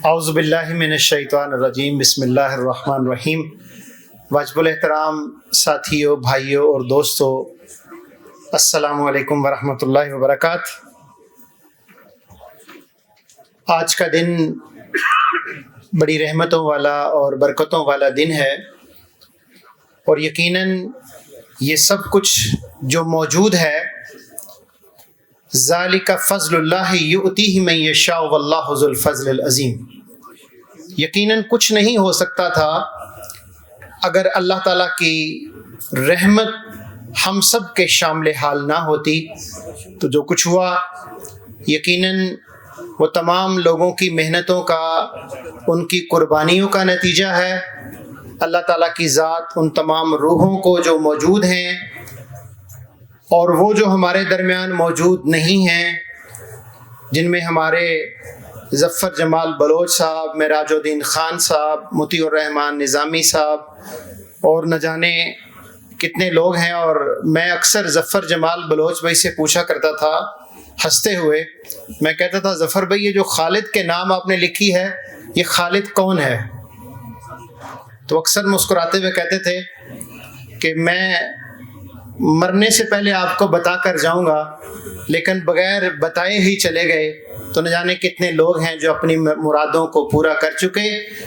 اعوذ باللہ من الشیطان الرجیم، بسم اللہ الرحمن الرحیم۔ واجب الاحترام ساتھیوں، بھائیوں اور دوستوں، السلام علیکم ورحمۃ اللہ وبرکاتہ۔ آج کا دن بڑی رحمتوں والا اور برکتوں والا دن ہے، اور یقیناً یہ سب کچھ جو موجود ہے ذالک فضل اللہ یؤتیہ من یشاء واللہ ذو الفضل العظیم، یقیناً کچھ نہیں ہو سکتا تھا اگر اللہ تعالیٰ کی رحمت ہم سب کے شامل حال نہ ہوتی۔ تو جو کچھ ہوا یقیناً وہ تمام لوگوں کی محنتوں کا، ان کی قربانیوں کا نتیجہ ہے۔ اللہ تعالیٰ کی ذات ان تمام روحوں کو جو موجود ہیں اور وہ جو ہمارے درمیان موجود نہیں ہیں، جن میں ہمارے ظفر جمال بلوچ صاحب، معراج الدین خان صاحب، مطیع الرحمان نظامی صاحب اور نہ جانے کتنے لوگ ہیں۔ اور میں اکثر ظفر جمال بلوچ بھائی سے پوچھا کرتا تھا ہنستے ہوئے، میں کہتا تھا ظفر بھائی یہ جو خالد کے نام آپ نے لکھی ہے یہ خالد کون ہے؟ تو اکثر مسکراتے ہوئے کہتے تھے کہ میں مرنے سے پہلے آپ کو بتا کر جاؤں گا، لیکن بغیر بتائے ہی چلے گئے تو نہ جانے کتنے لوگ ہیں جو اپنی مرادوں کو پورا کر چکے۔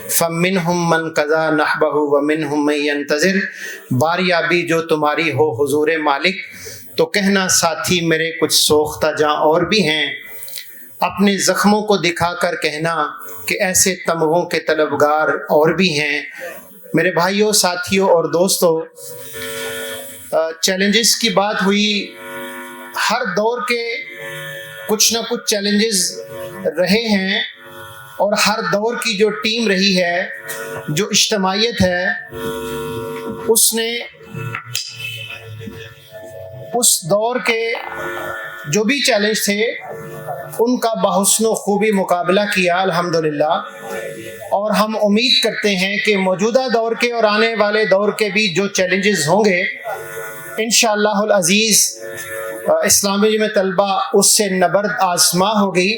فَمِنْهُمْ مَنْ قَضَى نَحْبَهُ وَمِنْهُمْ مَنْ يَنْتَظِرُ، باریابی جو تمہاری ہو حضور مالک، تو کہنا ساتھی میرے کچھ سوختہ جاں اور بھی ہیں، اپنے زخموں کو دکھا کر کہنا کہ ایسے تمغوں کے طلبگار اور بھی ہیں۔ میرے بھائیوں، ساتھیوں اور دوستوں، چیلنجز کی بات ہوئی، ہر دور کے کچھ نہ کچھ چیلنجز رہے ہیں، اور ہر دور کی جو ٹیم رہی ہے، جو اجتماعیت ہے، اس نے اس دور کے جو بھی چیلنج تھے ان کا بحسن و خوبی مقابلہ کیا الحمدللہ۔ اور ہم امید کرتے ہیں کہ موجودہ دور کے اور آنے والے دور کے بھی جو چیلنجز ہوں گے انشاءاللہ العزیز اسلامی میں طلبہ اس سے نبرد آزما ہوگی۔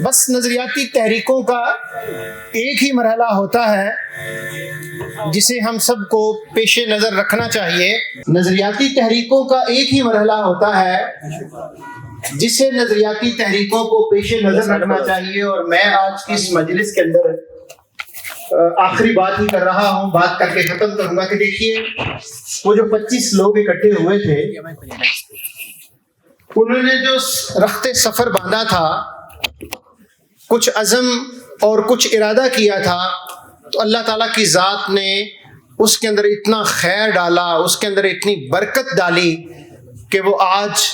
بس نظریاتی تحریکوں کا ایک ہی مرحلہ ہوتا ہے جسے ہم سب کو پیش نظر رکھنا چاہیے۔ نظریاتی تحریکوں کا ایک ہی مرحلہ ہوتا ہے جسے نظریاتی تحریکوں کو پیش نظر رکھنا چاہیے۔ اور میں آج کی اس مجلس کے اندر آخری بات ہی کر رہا ہوں، بات کر کے ختم کروں گا کہ دیکھیے وہ جو 25 لوگ اکٹھے ہوئے تھے، انہوں نے جو رخت سفر باندھا تھا، کچھ عزم اور کچھ ارادہ کیا تھا، تو اللہ تعالیٰ کی ذات نے اس کے اندر اتنا خیر ڈالا، اس کے اندر اتنی برکت ڈالی کہ وہ آج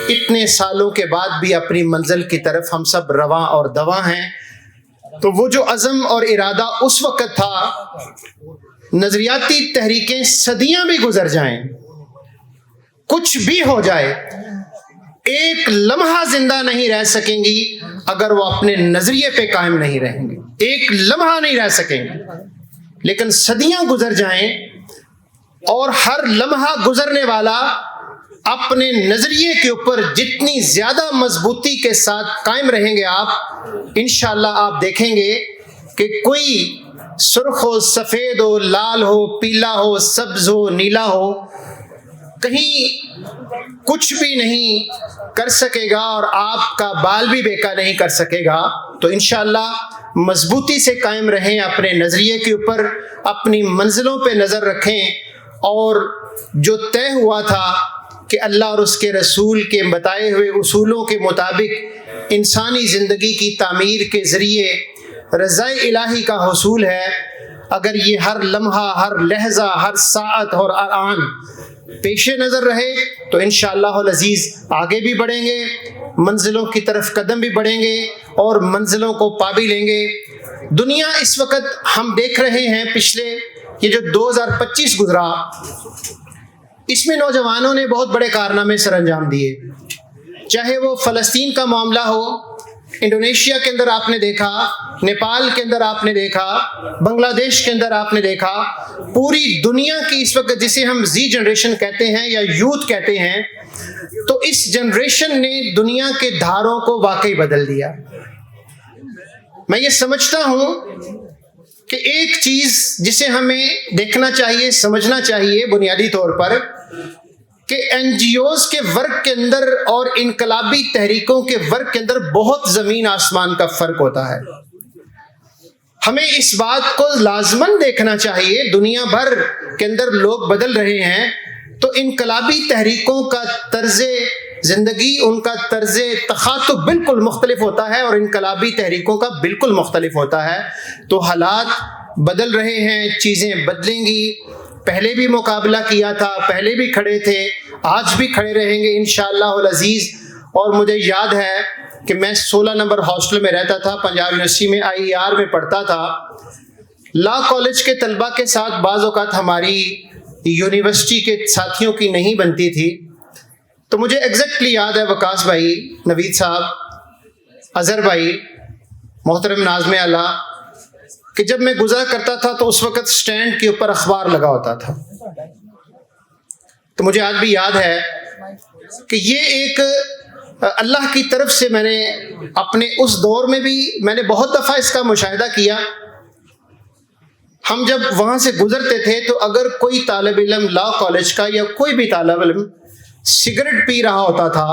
اتنے سالوں کے بعد بھی اپنی منزل کی طرف ہم سب رواں اور دواں ہیں۔ تو وہ جو عزم اور ارادہ اس وقت تھا، نظریاتی تحریکیں صدیاں بھی گزر جائیں، کچھ بھی ہو جائے، ایک لمحہ زندہ نہیں رہ سکیں گی اگر وہ اپنے نظریے پہ قائم نہیں رہیں گے، ایک لمحہ نہیں رہ سکیں گے۔ لیکن صدیاں گزر جائیں اور ہر لمحہ گزرنے والا اپنے نظریے کے اوپر جتنی زیادہ مضبوطی کے ساتھ قائم رہیں گے آپ، انشاءاللہ آپ دیکھیں گے کہ کوئی سرخ ہو، سفید ہو، لال ہو، پیلا ہو، سبز ہو، نیلا ہو، کہیں کچھ بھی نہیں کر سکے گا، اور آپ کا بال بھی بیکا نہیں کر سکے گا۔ تو انشاءاللہ مضبوطی سے قائم رہیں اپنے نظریے کے اوپر، اپنی منزلوں پہ نظر رکھیں، اور جو طے ہوا تھا کہ اللہ اور اس کے رسول کے بتائے ہوئے اصولوں کے مطابق انسانی زندگی کی تعمیر کے ذریعے رضا الہی کا حصول ہے، اگر یہ ہر لمحہ، ہر لحظہ، ہر ساعت اور آن پیش نظر رہے تو انشاءاللہ العزیز آگے بھی بڑھیں گے، منزلوں کی طرف قدم بھی بڑھیں گے اور منزلوں کو پا بھی لیں گے۔ دنیا اس وقت ہم دیکھ رہے ہیں، پچھلے یہ جو 2025 گزرا، اس میں نوجوانوں نے بہت بڑے کارنامے سر انجام دیے، چاہے وہ فلسطین کا معاملہ ہو، انڈونیشیا کے اندر آپ نے دیکھا، نیپال کے اندر آپ نے دیکھا، بنگلہ دیش کے اندر آپ نے دیکھا، پوری دنیا کی اس وقت جسے ہم زی جنریشن کہتے ہیں یا یوتھ کہتے ہیں، تو اس جنریشن نے دنیا کے دھاروں کو واقعی بدل دیا۔ میں یہ سمجھتا ہوں کہ ایک چیز جسے ہمیں دیکھنا چاہیے، سمجھنا چاہیے بنیادی طور پر، کہ این جی اوز کے ورک کے اندر اور انقلابی تحریکوں کے ورک کے اندر بہت زمین آسمان کا فرق ہوتا ہے۔ ہمیں اس بات کو لازماً دیکھنا چاہیے، دنیا بھر کے اندر لوگ بدل رہے ہیں تو انقلابی تحریکوں کا طرز زندگی، ان کا طرز تخاطب بالکل مختلف ہوتا ہے اور انقلابی تحریکوں کا بالکل مختلف ہوتا ہے۔ تو حالات بدل رہے ہیں، چیزیں بدلیں گی۔ پہلے بھی مقابلہ کیا تھا، پہلے بھی کھڑے تھے، آج بھی کھڑے رہیں گے انشاءاللہ العزیز۔ اور مجھے یاد ہے کہ میں 16 نمبر ہاسٹل میں رہتا تھا، پنجاب یونیورسٹی میں IER میں پڑھتا تھا۔ لا کالج کے طلباء کے ساتھ بعض اوقات ہماری یونیورسٹی کے ساتھیوں کی نہیں بنتی تھی، تو مجھے ایگزیکٹلی یاد ہے وقاص بھائی، نوید صاحب، اظہر بھائی، محترم ناظم اعلیٰ، کہ جب میں گزرا کرتا تھا تو اس وقت سٹینڈ کے اوپر اخبار لگا ہوتا تھا۔ تو مجھے آج بھی یاد ہے کہ یہ ایک اللہ کی طرف سے میں نے اپنے اس دور میں بھی میں نے بہت دفعہ اس کا مشاہدہ کیا۔ ہم جب وہاں سے گزرتے تھے تو اگر کوئی طالب علم لا کالج کا یا کوئی بھی طالب علم سگریٹ پی رہا ہوتا تھا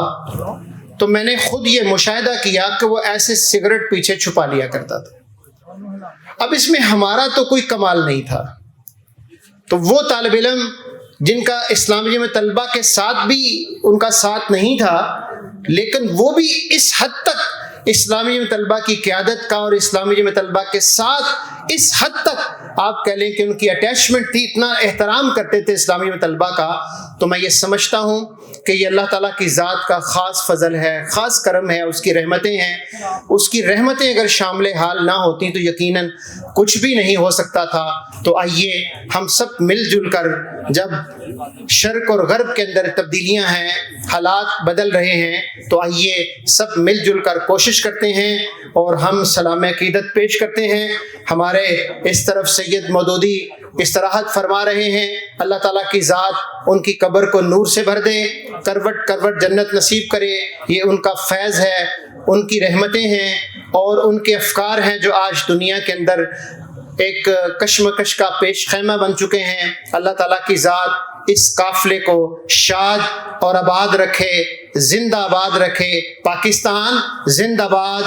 تو میں نے خود یہ مشاہدہ کیا کہ وہ ایسے سگریٹ پیچھے چھپا لیا کرتا تھا۔ اب اس میں ہمارا تو کوئی کمال نہیں تھا، تو وہ طالب علم جن کا اسلامی میں طلبہ کے ساتھ بھی ان کا ساتھ نہیں تھا، لیکن وہ بھی اس حد تک اسلامی میں طلبہ کی قیادت کا اور اسلامی میں طلبہ کے ساتھ اس حد تک آپ کہہ لیں کہ ان کی اٹیچمنٹ تھی، اتنا احترام کرتے تھے اسلامی میں طلبہ کا۔ تو میں یہ سمجھتا ہوں کہ یہ اللہ تعالیٰ کی ذات کا خاص فضل ہے، خاص کرم ہے، اس کی رحمتیں ہیں۔ اس کی رحمتیں اگر شامل حال نہ ہوتی تو یقیناً کچھ بھی نہیں ہو سکتا تھا۔ تو آئیے ہم سب مل جل کر، جب شرق اور غرب کے اندر تبدیلیاں ہیں، حالات بدل رہے ہیں، تو آئیے سب مل جل کر کوشش کرتے ہیں اور ہم سلام عقیدت پیش کرتے ہیں۔ ہمارے اس طرف سید مودودی استراحت فرما رہے ہیں، اللہ تعالیٰ کی ذات ان کی قبر کو نور سے بھر دے، کروٹ کروٹ جنت نصیب کرے۔ یہ ان کا فیض ہے، ان کی رحمتیں ہیں اور ان کے افکار ہیں جو آج دنیا کے اندر ایک کشمکش کا پیش خیمہ بن چکے ہیں۔ اللہ تعالیٰ کی ذات اس قافلے کو شاد اور آباد رکھے، زندہ آباد رکھے۔ پاکستان زندہ باد۔